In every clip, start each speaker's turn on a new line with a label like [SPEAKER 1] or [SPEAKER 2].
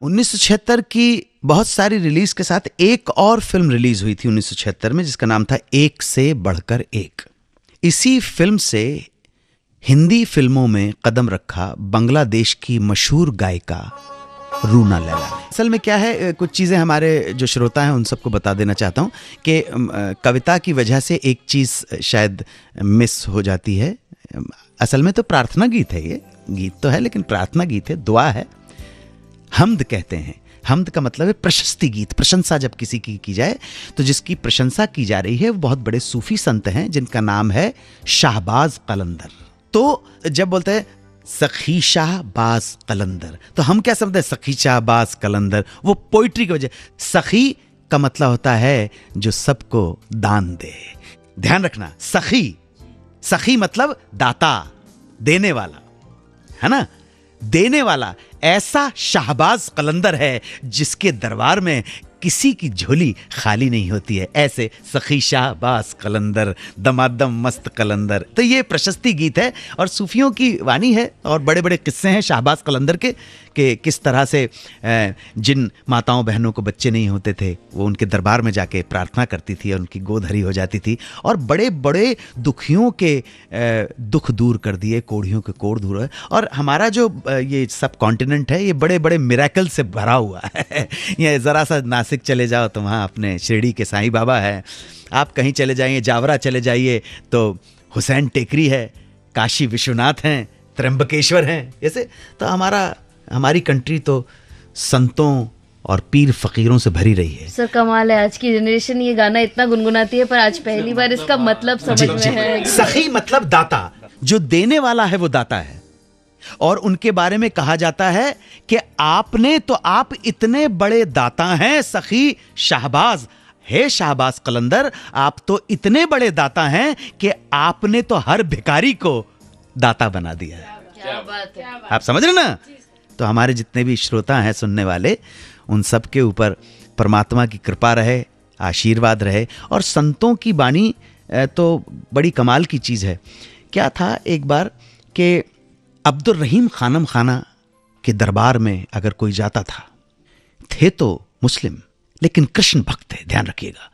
[SPEAKER 1] 1976 की बहुत सारी रिलीज के साथ एक और फिल्म रिलीज हुई थी 1976 में, जिसका नाम था एक से बढ़कर एक। इसी फिल्म से हिंदी फिल्मों में कदम रखा बांग्लादेश की मशहूर गायिका रूना लैला ने। असल में क्या है, कुछ चीज़ें हमारे जो श्रोता हैं उन सबको बता देना चाहता हूँ कि कविता की वजह से एक चीज़ शायद मिस हो जाती है। असल में तो प्रार्थना गीत है, ये गीत तो है लेकिन प्रार्थना गीत है, दुआ है, हम्द कहते हैं। हम्द का मतलब है प्रशस्ति गीत, प्रशंसा जब किसी की जाए तो जिसकी प्रशंसा की जा रही है वो बहुत बड़े सूफी संत हैं जिनका नाम है शाहबाज कलंदर। तो जब बोलते हैं सखी शाहबाज कलंदर तो हम क्या समझते हैं, सखी शाहबाज कलंदर वो पोइट्री की वजह। सखी का मतलब होता है जो सबको दान दे। ध्यान रखना, सखी, सखी मतलब दाता, देने वाला, है ना, देने वाला। ऐसा शाहबाज कलंदर है जिसके दरबार में किसी की झोली खाली नहीं होती है। ऐसे सखी शाहबाज कलंदर, दमादम मस्त कलंदर। तो ये प्रशस्ति गीत है और सूफियों की वाणी है और बड़े बड़े किस्से हैं शाहबाज कलंदर के कि किस तरह से जिन माताओं बहनों को बच्चे नहीं होते थे वो उनके दरबार में जाके प्रार्थना करती थी और उनकी गोद हरी हो जाती थी और बड़े बड़े दुखियों के दुख दूर कर दिए, कोढ़ियों के कोढ़ दूर हुए। और हमारा जो ये सब कॉन्टिनेंट है ये बड़े बड़े मिरेकल से भरा हुआ है। ये ज़रा सा नासिक चले जाओ तो वहाँ अपने शिरडी के साईं बाबा है, आप कहीं चले जाइए, जावरा चले जाइए तो हुसैन टेकरी है, काशी विश्वनाथ हैं, त्र्यंबकेश्वर हैं। ऐसे तो हमारी कंट्री तो संतों और पीर फकीरों से भरी रही है।
[SPEAKER 2] सर कमाल है, आज की जनरेशन ये गाना इतना गुनगुनाती है पर आज पहली बार इसका मतलब समझ में है।
[SPEAKER 1] सखी मतलब दाता, जो देने वाला है वो दाता है। और उनके बारे में कहा जाता है कि आपने तो, आप इतने बड़े दाता हैं सखी शाहबाज, हे शाहबाज कलंदर, आप तो इतने बड़े दाता हैं कि आपने तो हर भिखारी को दाता बना दिया है।
[SPEAKER 2] क्या बात है।
[SPEAKER 1] आप समझ रहे ना। तो हमारे जितने भी श्रोता हैं सुनने वाले, उन सब के ऊपर परमात्मा की कृपा रहे, आशीर्वाद रहे। और संतों की वाणी तो बड़ी कमाल की चीज़ है। क्या था एक बार कि अब्दुल रहीम खानम खाना के दरबार में अगर कोई जाता था, थे तो मुस्लिम लेकिन कृष्ण भक्त थे, ध्यान रखिएगा।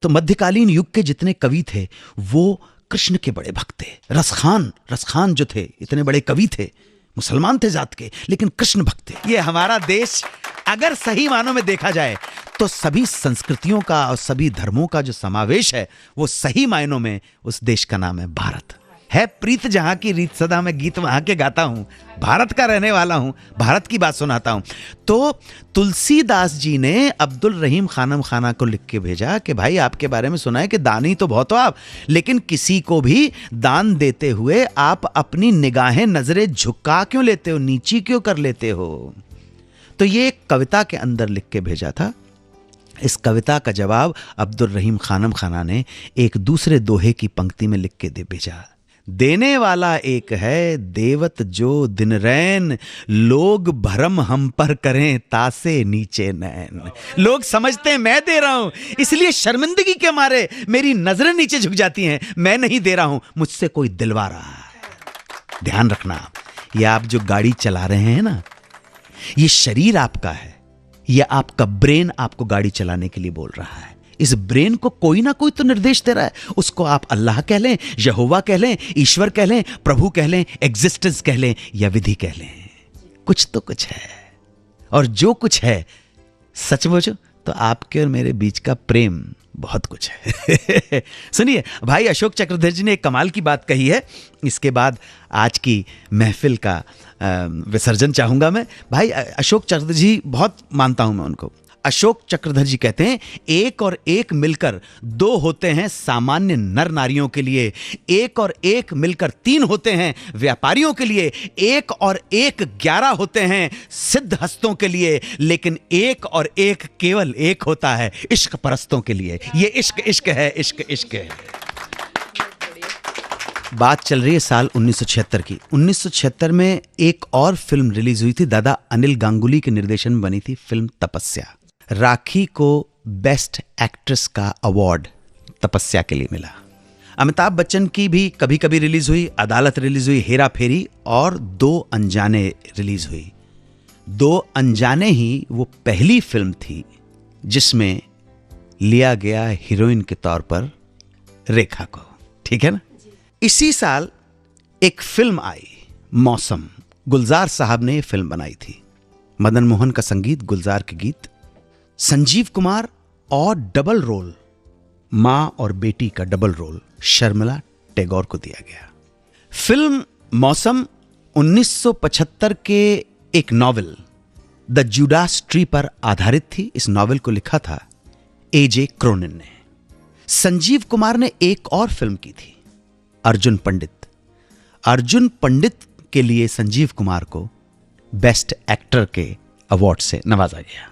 [SPEAKER 1] तो मध्यकालीन युग के जितने कवि थे वो कृष्ण के बड़े भक्त थे। रसखान जो थे इतने बड़े कवि थे, मुसलमान थे जात के लेकिन कृष्ण भक्त थे। ये हमारा देश अगर सही मानों में देखा जाए तो सभी संस्कृतियों का और सभी धर्मों का जो समावेश है वो सही मायनों में उस देश का नाम है भारत। है प्रीत जहां की रीत सदा, मैं गीत वहां के गाता हूं, भारत का रहने वाला हूं, भारत की बात सुनाता हूं। तो तुलसीदास जी ने अब्दुल रहीम खानम खाना को लिख के भेजा कि भाई आपके बारे में सुना है कि दानी तो बहुत हो आप, लेकिन किसी को भी दान देते हुए आप अपनी निगाहें नजरें झुका क्यों लेते हो, नीची क्यों कर लेते हो। तो ये एक कविता के अंदर लिख के भेजा था। इस कविता का जवाब अब्दुल रहीम खानम खाना ने एक दूसरे दोहे की पंक्ति में लिख के दे भेजा। देने वाला एक है देवत जो दिन रैन, लोग भरम हम पर करें तासे नीचे नैन। लोग समझते हैं मैं दे रहा हूं, इसलिए शर्मिंदगी के मारे मेरी नजरें नीचे झुक जाती हैं। मैं नहीं दे रहा हूं, मुझसे कोई दिलवा रहा है। ध्यान रखना, ये आप जो गाड़ी चला रहे हैं ना, ये शरीर आपका है, ये आपका ब्रेन आपको गाड़ी चलाने के लिए बोल रहा है। इस ब्रेन को कोई ना कोई तो निर्देश दे रहा है। उसको आप अल्लाह कह लें, यहोवा कह लें, ईश्वर कह लें, प्रभु कह लें, एग्जिस्टेंस कह लें या विधि कह लें, कुछ तो कुछ है। और जो कुछ है सचमुच तो आपके और मेरे बीच का प्रेम बहुत कुछ है। सुनिए, भाई अशोक चक्रधर जी ने एक कमाल की बात कही है। इसके बाद आज की महफिल का विसर्जन चाहूंगा मैं। भाई अशोक चक्रधर जी बहुत मानता हूं मैं उनको। अशोक चक्रधर जी कहते हैं एक और एक मिलकर दो होते हैं सामान्य नर नारियों के लिए, एक और एक मिलकर तीन होते हैं व्यापारियों के लिए, एक और एक 11 होते हैं सिद्ध हस्तों के लिए, लेकिन एक और एक केवल एक होता है इश्क परस्तों के लिए। ये इश्क इश्क है, इश्क इश्क है। बात चल रही है साल 1976 की। 1976 में एक और फिल्म रिलीज हुई थी, दादा अनिल गांगुली के निर्देशन में बनी थी फिल्म तपस्या। राखी को बेस्ट एक्ट्रेस का अवार्ड तपस्या के लिए मिला। अमिताभ बच्चन की भी कभी कभी रिलीज हुई, अदालत रिलीज हुई, हेरा फेरी और दो अनजाने रिलीज हुई। दो अनजाने ही वो पहली फिल्म थी जिसमें लिया गया हीरोइन के तौर पर रेखा को, ठीक है ना। इसी साल एक फिल्म आई मौसम, गुलजार साहब ने फिल्म बनाई थी, मदन मोहन का संगीत, गुलजार के गीत, संजीव कुमार और डबल रोल, मां और बेटी का डबल रोल शर्मिला टैगोर को दिया गया। फिल्म मौसम 1975 के एक नॉवेल द जुडास ट्री पर आधारित थी। इस नॉवेल को लिखा था ए.जे. क्रोनिन ने। संजीव कुमार ने एक और फिल्म की थी अर्जुन पंडित। अर्जुन पंडित के लिए संजीव कुमार को बेस्ट एक्टर के अवार्ड से नवाजा गया।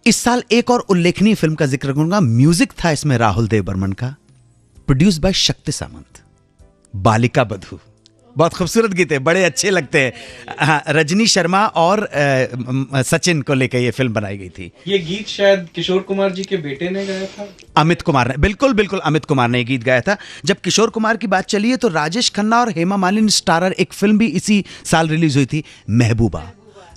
[SPEAKER 1] इस साल एक और उल्लेखनीय फिल्म का जिक्र करूंगा। म्यूजिक था इसमें राहुल देव बर्मन का, प्रोड्यूस बाय शक्ति सामंत, बालिका बधू। बहुत खूबसूरत गीत है, बड़े अच्छे लगते हैं। हाँ, रजनी शर्मा और सचिन को लेकर यह फिल्म बनाई गई थी।
[SPEAKER 3] ये गीत शायद किशोर कुमार जी के बेटे ने गाया था,
[SPEAKER 1] अमित कुमार ने। बिल्कुल बिल्कुल, अमित कुमार ने यह गीत गाया था। जब किशोर कुमार की बात चली है तो राजेश खन्ना और हेमा मालिनी स्टारर एक फिल्म भी इसी साल रिलीज हुई थी, महबूबा।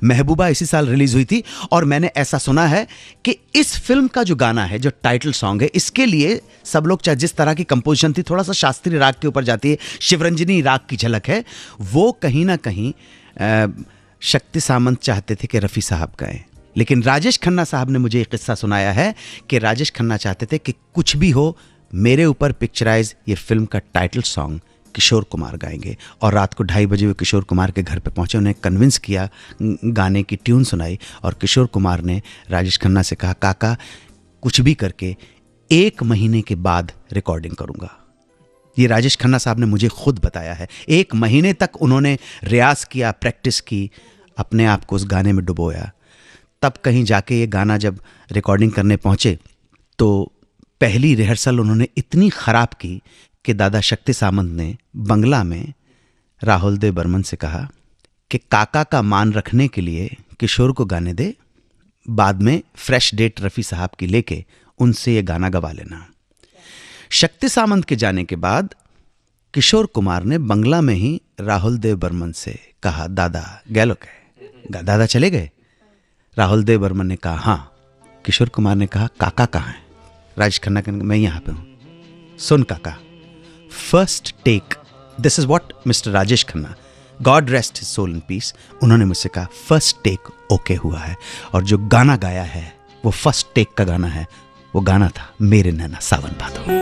[SPEAKER 1] महबूबा इसी साल रिलीज हुई थी। और मैंने ऐसा सुना है कि इस फिल्म का जो गाना है, जो टाइटल सॉन्ग है, इसके लिए सब लोग, चाहे जिस तरह की कंपोजिशन थी, थोड़ा सा शास्त्रीय राग के ऊपर जाती है, शिवरंजनी राग की झलक है, वो कहीं ना कहीं शक्ति सामंत चाहते थे कि रफ़ी साहब गाएं। लेकिन राजेश खन्ना साहब ने मुझे एक किस्सा सुनाया है कि राजेश खन्ना चाहते थे कि कुछ भी हो, मेरे ऊपर पिक्चराइज ये फिल्म का टाइटल सॉन्ग किशोर कुमार गाएंगे। और रात को 2:30 बजे वो किशोर कुमार के घर पे पहुंचे, उन्हें कन्विंस किया, गाने की ट्यून सुनाई, और किशोर कुमार ने राजेश खन्ना से कहा, काका कुछ भी करके 1 महीने के बाद रिकॉर्डिंग करूंगा। ये राजेश खन्ना साहब ने मुझे खुद बताया है। 1 महीने तक उन्होंने रियाज किया, प्रैक्टिस की, अपने आप को उस गाने में डुबोया। तब कहीं जाके ये गाना जब रिकॉर्डिंग करने पहुंचे तो पहली रिहर्सल उन्होंने इतनी ख़राब की कि दादा शक्ति सामंत ने बंगला में राहुल देव बर्मन से कहा कि काका का मान रखने के लिए किशोर को गाने दे, बाद में फ्रेश डेट रफ़ी साहब की लेके उनसे ये गाना गवा लेना। शक्ति सामंत के जाने के बाद किशोर कुमार ने बंगला में ही राहुल देव बर्मन से कहा, दादा गैलो के दादा चले गए? राहुल देव बर्मन ने कहा हाँ। किशोर कुमार ने कहा, काका कहाँ हैं? राजेश खन्ना कहने, मैं यहाँ पे हूँ। सुन Kaka, first take, this is what mister Rajesh Khanna, God rest his soul in peace, उन्होंने मुझसे कहा फर्स्ट टेक ओके हुआ है, और जो गाना गाया है वो फर्स्ट टेक का गाना है। वो गाना था मेरे नैना सावन भादो।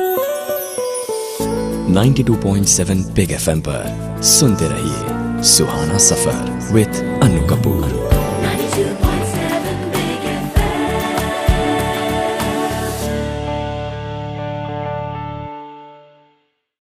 [SPEAKER 4] 92.7 बिग FM पर सुनते रहिए सुहाना सफर विद